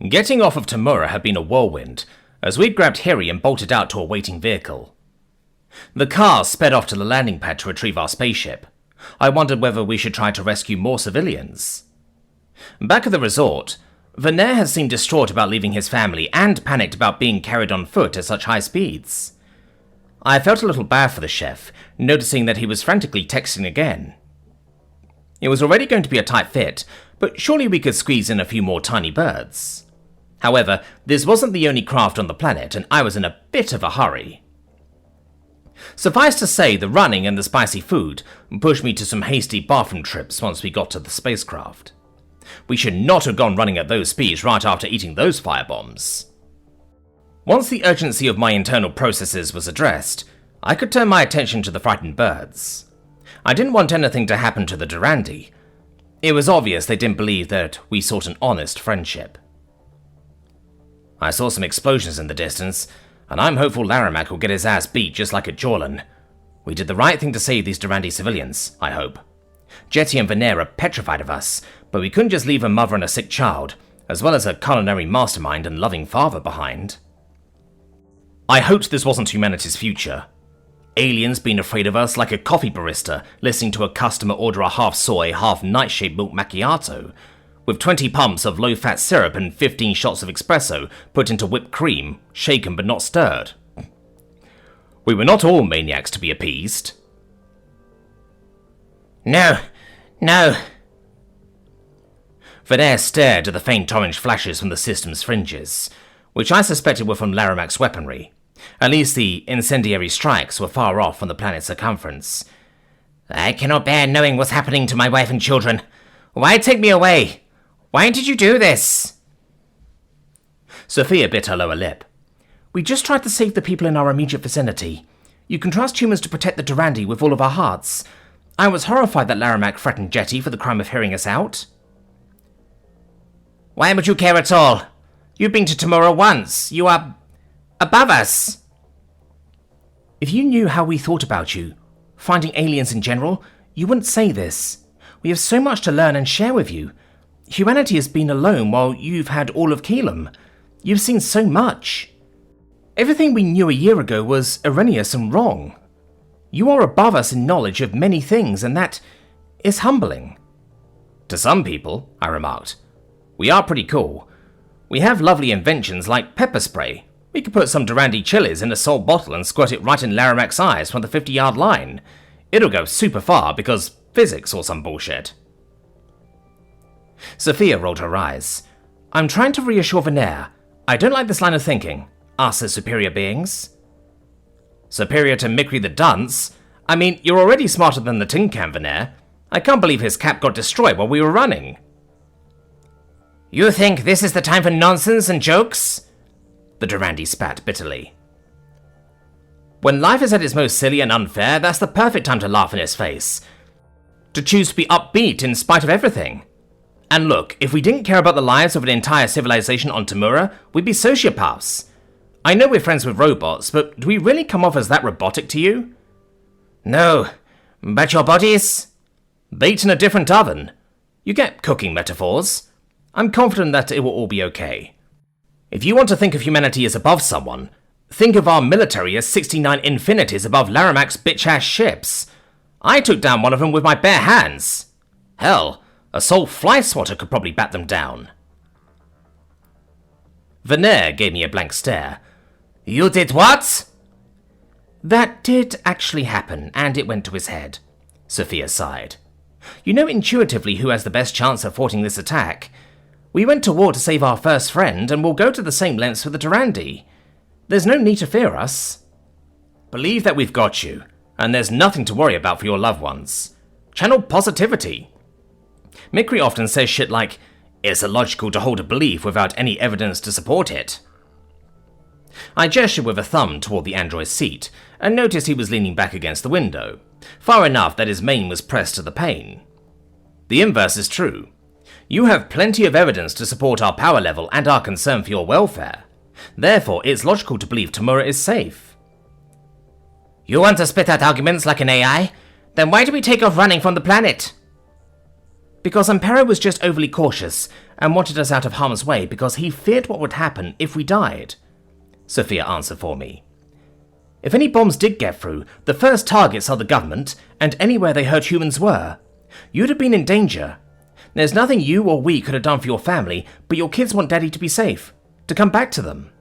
Getting off of Tamura had been a whirlwind, as we'd grabbed Hiri and bolted out to a waiting vehicle. The car sped off to the landing pad to retrieve our spaceship. I wondered whether we should try to rescue more civilians. Back at the resort, Venaire had seemed distraught about leaving his family and panicked about being carried on foot at such high speeds. I felt a little bad for the chef, noticing that he was frantically texting again. It was already going to be a tight fit, but surely we could squeeze in a few more tiny birds. However, this wasn't the only craft on the planet, and I was in a bit of a hurry. Suffice to say, the running and the spicy food pushed me to some hasty bathroom trips once we got to the spacecraft. We should not have gone running at those speeds right after eating those firebombs. Once the urgency of my internal processes was addressed, I could turn my attention to the frightened birds. I didn't want anything to happen to the Dandi. It was obvious they didn't believe that we sought an honest friendship. I saw some explosions in the distance, and I'm hopeful Laramak will get his ass beat just like at Jorlan. We did the right thing to save these Durandi civilians, I hope. Jetty and Venaire are petrified of us, but we couldn't just leave a mother and a sick child, as well as a culinary mastermind and loving father behind. I hoped this wasn't humanity's future. Aliens being afraid of us like a coffee barista listening to a customer order a half-soy, half-nightshade milk macchiato, with 20 pumps of low-fat syrup and 15 shots of espresso put into whipped cream, shaken but not stirred. We were not all maniacs to be appeased. No. Venaire stared at the faint orange flashes from the system's fringes, which I suspected were from Laramak's weaponry. At least the incendiary strikes were far off from the planet's circumference. I cannot bear knowing what's happening to my wife and children. Why take me away? Why did you do this? Sophia bit her lower lip. We just tried to save the people in our immediate vicinity. You can trust humans to protect the Durandi with all of our hearts. I was horrified that Laramak threatened Jetty for the crime of hearing us out. Why would you care at all? You've been to Tamura once. You are above us. If you knew how we thought about you, finding aliens in general, you wouldn't say this. We have so much to learn and share with you. Humanity has been alone while you've had all of Keelam. You've seen so much. Everything we knew a year ago was erroneous and wrong. You are above us in knowledge of many things, and that is humbling. To some people, I remarked, we are pretty cool. We have lovely inventions like pepper spray. We could put some Durandi chilies in a salt bottle and squirt it right in Laramak's eyes from the 50-yard line. It'll go super far because physics or some bullshit. Sophia rolled her eyes. I'm trying to reassure Venaire. I don't like this line of thinking. Us as superior beings. Superior to Mikri the Dunce? I mean, you're already smarter than the Tin Can, Venaire. I can't believe his cap got destroyed while we were running. You think this is the time for nonsense and jokes? The Durandi spat bitterly. When life is at its most silly and unfair, that's the perfect time to laugh in his face. To choose to be upbeat in spite of everything. And look, if we didn't care about the lives of an entire civilization on Tamura, we'd be sociopaths. I know we're friends with robots, but do we really come off as that robotic to you? No, but your bodies? Baked in a different oven. You get cooking metaphors. I'm confident that it will all be okay. If you want to think of humanity as above someone, think of our military as 69 infinities above Laramak's bitch-ass ships. I took down one of them with my bare hands. Hell, a sole fly swatter could probably bat them down. Venaire gave me a blank stare. You did what? That did actually happen, and it went to his head. Sophia sighed. You know intuitively who has the best chance of thwarting this attack. We went to war to save our first friend, and we'll go to the same lengths for the Durandi. There's no need to fear us. Believe that we've got you, and there's nothing to worry about for your loved ones. Channel positivity. Mikri often says shit like, it's illogical to hold a belief without any evidence to support it. I gestured with a thumb toward the android's seat, and noticed he was leaning back against the window, far enough that his mane was pressed to the pane. The inverse is true. You have plenty of evidence to support our power level and our concern for your welfare. Therefore, it's logical to believe Tamura is safe. You want to spit out arguments like an AI? Then why do we take off running from the planet? Because Ampero was just overly cautious, and wanted us out of harm's way because he feared what would happen if we died. Sophia answered for me. If any bombs did get through, the first targets are the government and anywhere they heard humans were. You'd have been in danger. There's nothing you or we could have done for your family, but your kids want Daddy to be safe, to come back to them.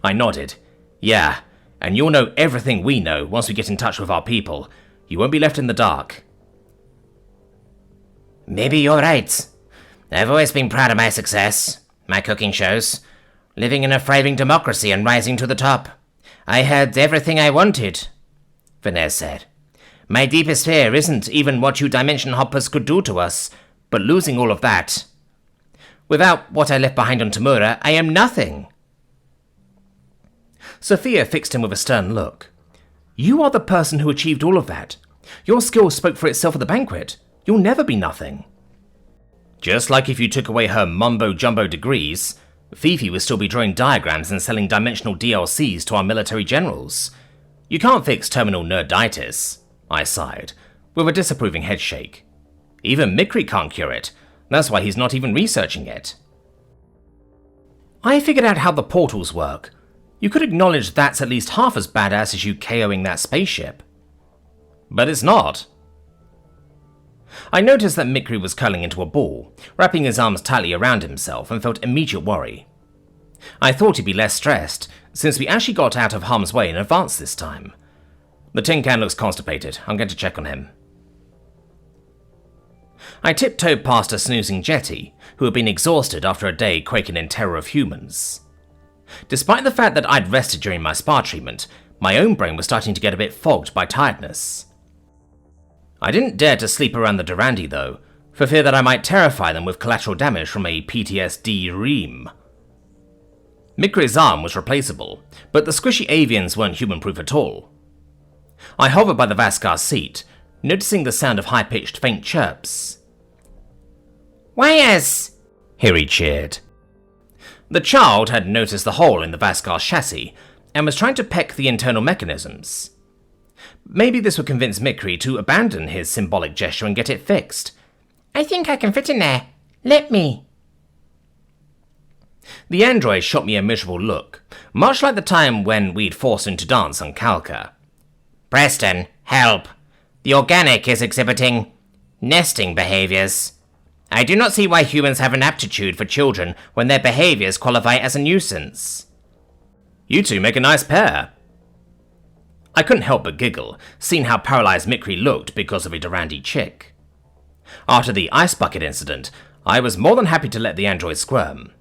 I nodded. Yeah, and you'll know everything we know once we get in touch with our people. You won't be left in the dark. Maybe you're right. I've always been proud of my success, my cooking shows, living in a thriving democracy and rising to the top. I had everything I wanted, Vanessa said. My deepest fear isn't even what you dimension hoppers could do to us, but losing all of that. Without what I left behind on Tamura, I am nothing. Sophia fixed him with a stern look. You are the person who achieved all of that. Your skill spoke for itself at the banquet. You'll never be nothing. Just like if you took away her mumbo-jumbo degrees, Fifi would still be drawing diagrams and selling dimensional DLCs to our military generals. You can't fix terminal nerditis, I sighed, with a disapproving headshake. Even Mikri can't cure it. That's why he's not even researching it. I figured out how the portals work. You could acknowledge that's at least half as badass as you KOing that spaceship. But it's not. I noticed that Mikri was curling into a ball, wrapping his arms tightly around himself, and felt immediate worry. I thought he'd be less stressed, since we actually got out of harm's way in advance this time. The tin can looks constipated. I'm going to check on him. I tiptoed past a snoozing jetty, who had been exhausted after a day quaking in terror of humans. Despite the fact that I'd rested during my spa treatment, my own brain was starting to get a bit fogged by tiredness. I didn't dare to sleep around the Dandi though, for fear that I might terrify them with collateral damage from a PTSD ream. Mikri's arm was replaceable, but the squishy avians weren't human-proof at all. I hovered by the Vascar's seat, noticing the sound of high-pitched faint chirps. Wires! Hiri cheered. The child had noticed the hole in the Vascar's chassis, and was trying to peck the internal mechanisms. Maybe this would convince Mikri to abandon his symbolic gesture and get it fixed. I think I can fit in there. Let me. The android shot me a miserable look, much like the time when we'd forced him to dance on Kalka. Preston, help. The organic is exhibiting nesting behaviors. I do not see why humans have an aptitude for children when their behaviors qualify as a nuisance. You two make a nice pair. I couldn't help but giggle, seeing how paralyzed Mikri looked because of a Dandi chick. After the ice bucket incident, I was more than happy to let the android squirm.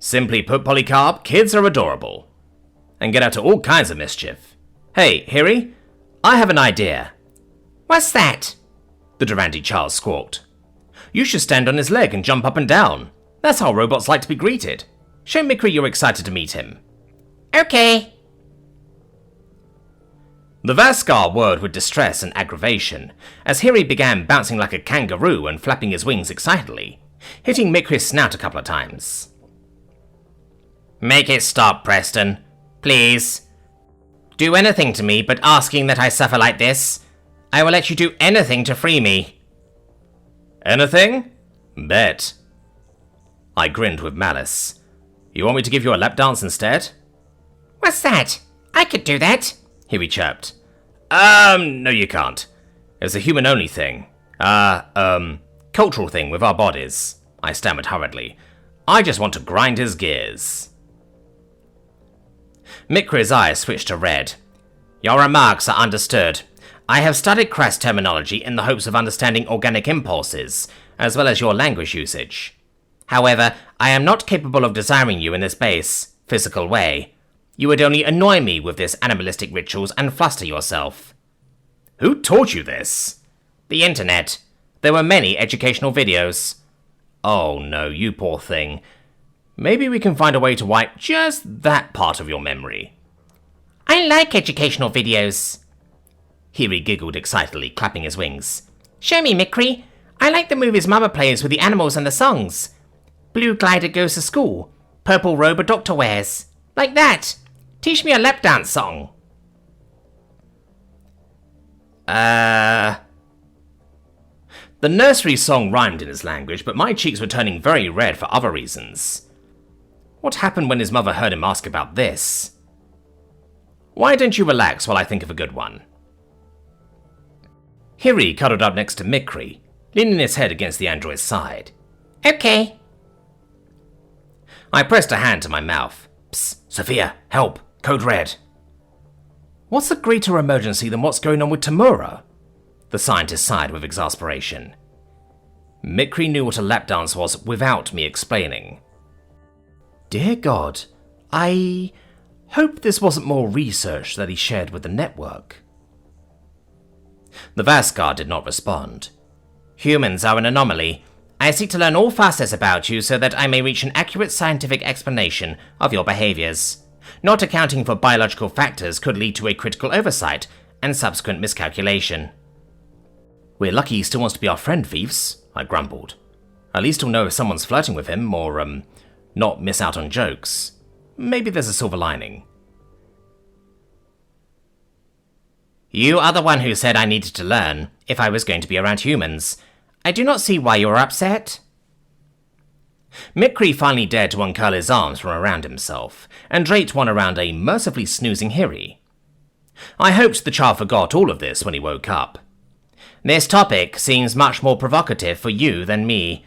Simply put, Polycarp, kids are adorable. And get out to all kinds of mischief. Hey, Hiri, I have an idea. What's that? The Dandi child squawked. You should stand on his leg and jump up and down. That's how robots like to be greeted. Show Mikri you're excited to meet him. Okay. The Vascar whirred with distress and aggravation, as Hiri began bouncing like a kangaroo and flapping his wings excitedly, hitting Mikri's snout a couple of times. Make it stop, Preston. Please. Do anything to me but asking that I suffer like this. I will let you do anything to free me. Anything? Bet. I grinned with malice. You want me to give you a lap dance instead? What's that? I could do that. Hiri chirped. No you can't. It's a human-only thing. Cultural thing with our bodies. I stammered hurriedly. I just want to grind his gears. Mikri's eyes switched to red. Your remarks are understood. I have studied crass terminology in the hopes of understanding organic impulses, as well as your language usage. However, I am not capable of desiring you in this base, physical way. You would only annoy me with this animalistic rituals and fluster yourself. Who taught you this? The internet. There were many educational videos. Oh no, you poor thing. Maybe we can find a way to wipe just that part of your memory. I like educational videos. Hiri giggled excitedly, clapping his wings. Show me, Mikri. I like the movies Mama plays with the animals and the songs. Blue glider goes to school. Purple robe a doctor wears. Like that. Teach me a lap dance song. The nursery song rhymed in his language, but my cheeks were turning very red for other reasons. What happened when his mother heard him ask about this? Why don't you relax while I think of a good one? Hiri cuddled up next to Mikri, leaning his head against the android's side. Okay. I pressed a hand to my mouth. Psst, Sophia, help, code red. What's a greater emergency than what's going on with Tamura? The scientist sighed with exasperation. Mikri knew what a lap dance was without me explaining. Dear God, I hope this wasn't more research that he shared with the network. The Vascar did not respond. Humans are an anomaly. I seek to learn all facets about you so that I may reach an accurate scientific explanation of your behaviors. Not accounting for biological factors could lead to a critical oversight and subsequent miscalculation. We're lucky he still wants to be our friend, Thieves, I grumbled. At least he'll know if someone's flirting with him, or, not miss out on jokes. Maybe there's a silver lining. You are the one who said I needed to learn if I was going to be around humans. I do not see why you are upset. Mikri finally dared to uncurl his arms from around himself, and draped one around a mercifully snoozing Hiri. I hoped the child forgot all of this when he woke up. This topic seems much more provocative for you than me.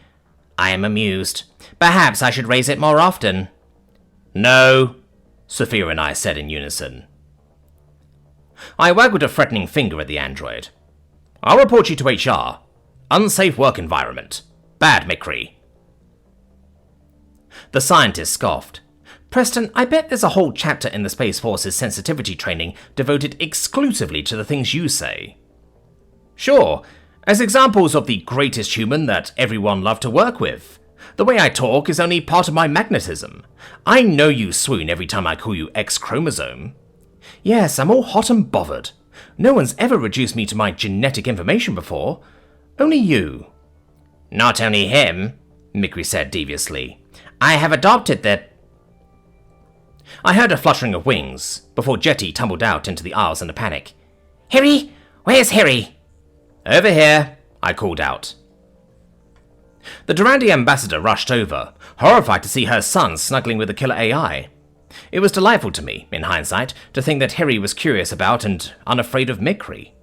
I am amused. Perhaps I should raise it more often. No, Sophia and I said in unison. I waggled a threatening finger at the android. I'll report you to HR. Unsafe work environment. Bad, Mikri. The scientist scoffed. Preston, I bet there's a whole chapter in the Space Force's sensitivity training devoted exclusively to the things you say. Sure, as examples of the greatest human that everyone loved to work with. The way I talk is only part of my magnetism. I know you swoon every time I call you X chromosome. Yes, I'm all hot and bothered. No one's ever reduced me to my genetic information before. Only you. Not only him, Mikri said deviously. I have adopted the... I heard a fluttering of wings before Jetty tumbled out into the aisles in a panic. Hiri? Where's Hiri? Over here, I called out. The Dandi ambassador rushed over, horrified to see her son snuggling with the killer AI. It was delightful to me, in hindsight, to think that Hiri was curious about and unafraid of Mikri.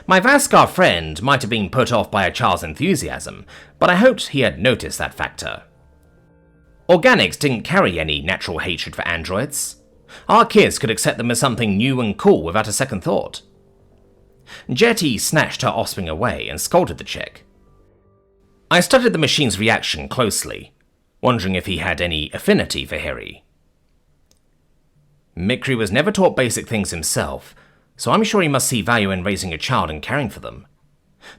My Vascar friend might have been put off by a child's enthusiasm, but I hoped he had noticed that factor. Organics didn't carry any natural hatred for androids. Our kids could accept them as something new and cool without a second thought. Jetty snatched her offspring away and scolded the chick. I studied the machine's reaction closely, wondering if he had any affinity for Hiri. Mikri was never taught basic things himself, so I'm sure he must see value in raising a child and caring for them.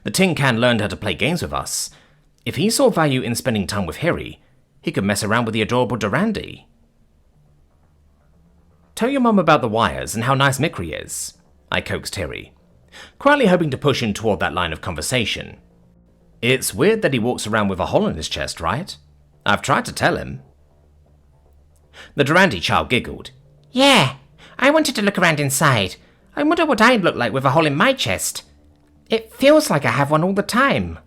The tin can learned how to play games with us. If he saw value in spending time with Hiri, he could mess around with the adorable Dandi. Tell your mum about the wires and how nice Mikri is, I coaxed Hiri, quietly hoping to push him toward that line of conversation. It's weird that he walks around with a hole in his chest, right? I've tried to tell him. The Dandi child giggled. Yeah, I wanted to look around inside. I wonder what I'd look like with a hole in my chest. It feels like I have one all the time.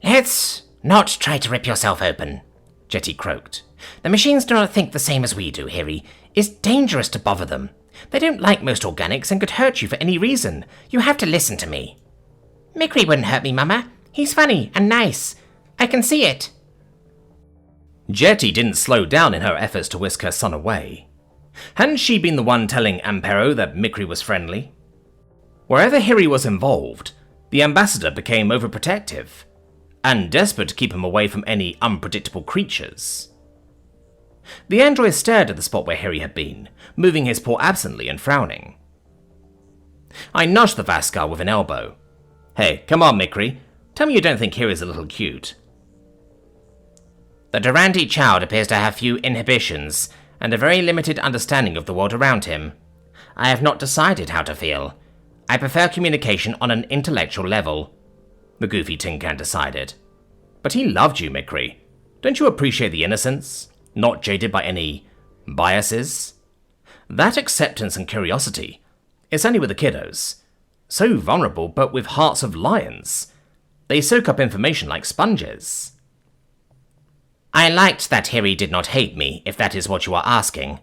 Let's not try to rip yourself open, Jetty croaked. The machines do not think the same as we do, Hiri. It's dangerous to bother them. They don't like most organics and could hurt you for any reason. You have to listen to me. Mikri wouldn't hurt me, Mama. He's funny and nice. I can see it. Jetty didn't slow down in her efforts to whisk her son away. Hadn't she been the one telling Ampero that Mikri was friendly? Wherever Hiri was involved, the ambassador became overprotective, and desperate to keep him away from any unpredictable creatures. The android stared at the spot where Hiri had been, moving his paw absently and frowning. I nudged the Vascar with an elbow. Hey, come on, Mikri. Tell me you don't think Hiri's a little cute. The Dandi child appears to have few inhibitions and a very limited understanding of the world around him. I have not decided how to feel. I prefer communication on an intellectual level, the goofy tin can decided. But he loved you, Mikri. Don't you appreciate the innocence? Not jaded by any biases? That acceptance and curiosity, it's only with the kiddos. So vulnerable, but with hearts of lions. They soak up information like sponges. I liked that Harry did not hate me, if that is what you are asking.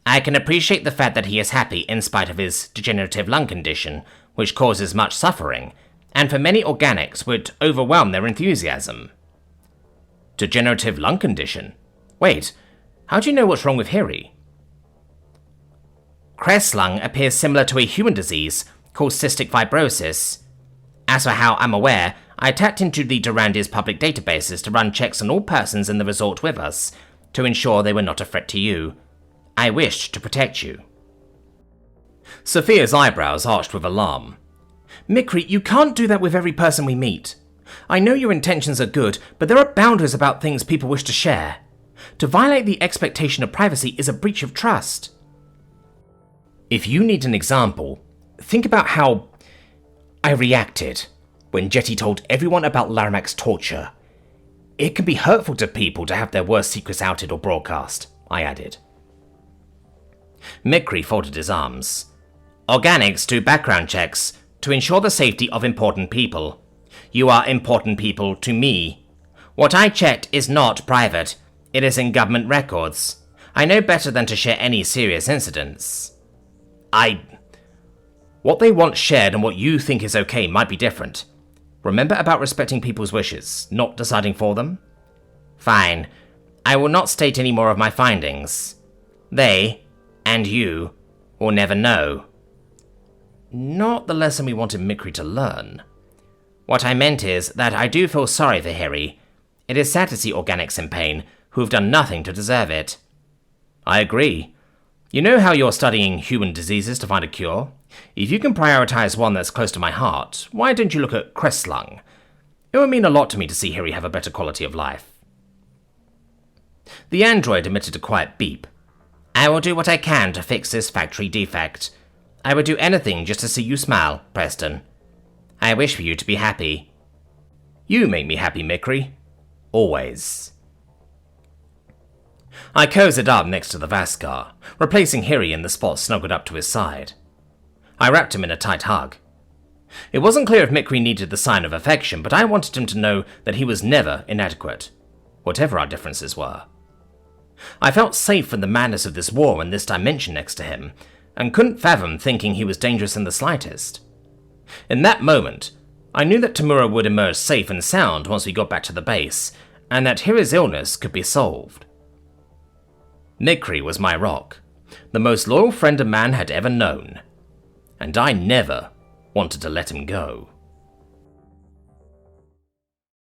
I can appreciate the fact that he is happy in spite of his degenerative lung condition, which causes much suffering, and for many organics would overwhelm their enthusiasm. Degenerative lung condition? Wait, how do you know what's wrong with Harry? Cress lung appears similar to a human disease called cystic fibrosis. As for how I'm aware, I tapped into the Durandi's public databases to run checks on all persons in the resort with us, to ensure they were not a threat to you. I wished to protect you. Sophia's eyebrows arched with alarm. Mikri, you can't do that with every person we meet. I know your intentions are good, but there are boundaries about things people wish to share. To violate the expectation of privacy is a breach of trust. If you need an example, think about how I reacted when Jetty told everyone about Laramac's torture. It can be hurtful to people to have their worst secrets outed or broadcast, I added. Mikri folded his arms. Organics do background checks to ensure the safety of important people. You are important people to me. What I checked is not private. It is in government records. I know better than to share any serious incidents. What they want shared and what you think is okay might be different. Remember about respecting people's wishes, not deciding for them? Fine. I will not state any more of my findings. They, and you, will never know. Not the lesson we wanted Mikri to learn. What I meant is that I do feel sorry for Harry. It is sad to see organics in pain, who have done nothing to deserve it. I agree. You know how you're studying human diseases to find a cure? If you can prioritize one that's close to my heart, why don't you look at cress lung? It would mean a lot to me to see Harry have a better quality of life. The android emitted a quiet beep. I will do what I can to fix this factory defect. I would do anything just to see you smile, Preston. I wish for you to be happy. You make me happy, Mikri. Always. I cozied up next to the Vaskar, replacing Harry in the spot snuggled up to his side. I wrapped him in a tight hug. It wasn't clear if Mikri needed the sign of affection, but I wanted him to know that he was never inadequate, whatever our differences were. I felt safe from the madness of this war in this dimension next to him, and couldn't fathom thinking he was dangerous in the slightest. In that moment, I knew that Tamura would emerge safe and sound once we got back to the base, and that Harry's illness could be solved. Mikri was my rock, the most loyal friend a man had ever known, and I never wanted to let him go.